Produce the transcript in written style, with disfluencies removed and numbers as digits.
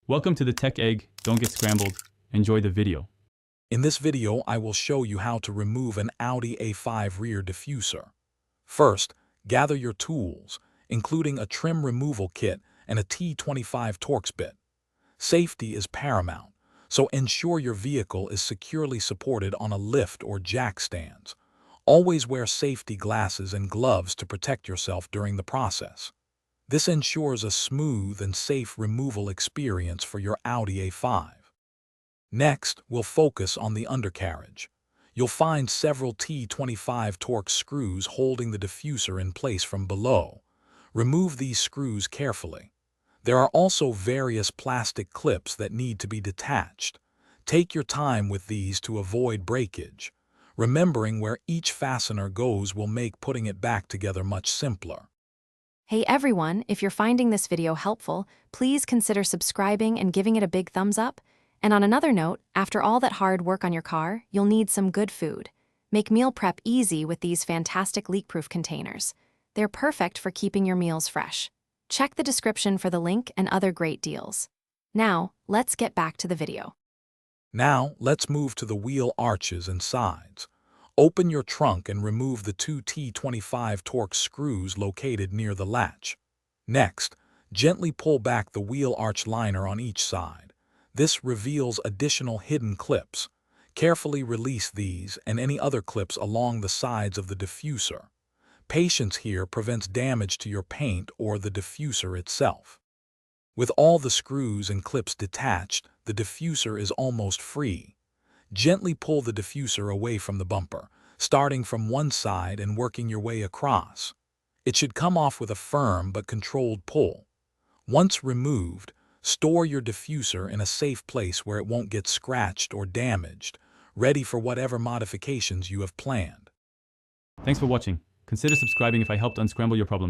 Welcome to the Tech Egg. Don't get scrambled. Enjoy the video. In this video, I will show you how to remove an Audi A5 rear diffuser. First, gather your tools, including a trim removal kit and a T25 Torx bit. Safety is paramount, so ensure your vehicle is securely supported on a lift or jack stands. Always wear safety glasses and gloves to protect yourself during the process. This ensures a smooth and safe removal experience for your Audi A5. Next, we'll focus on the undercarriage. You'll find several T25 Torx screws holding the diffuser in place from below. Remove these screws carefully. There are also various plastic clips that need to be detached. Take your time with these to avoid breakage. Remembering where each fastener goes will make putting it back together much simpler. Hey everyone, if you're finding this video helpful, please consider subscribing and giving it a big thumbs up. And on another note, after all that hard work on your car, you'll need some good food. Make meal prep easy with these fantastic leak-proof containers. They're perfect for keeping your meals fresh. Check the description for the link and other great deals. Now, let's get back to the video. Now, let's move to the wheel arches and sides. Open your trunk and remove the two T25 Torx screws located near the latch. Next, gently pull back the wheel arch liner on each side. This reveals additional hidden clips. Carefully release these and any other clips along the sides of the diffuser. Patience here prevents damage to your paint or the diffuser itself. With all the screws and clips detached, the diffuser is almost free. Gently pull the diffuser away from the bumper, starting from one side and working your way across. It should come off with a firm but controlled pull. Once removed, store your diffuser in a safe place where it won't get scratched or damaged, ready for whatever modifications you have planned. Thanks for watching. Consider subscribing if I helped unscramble your problems.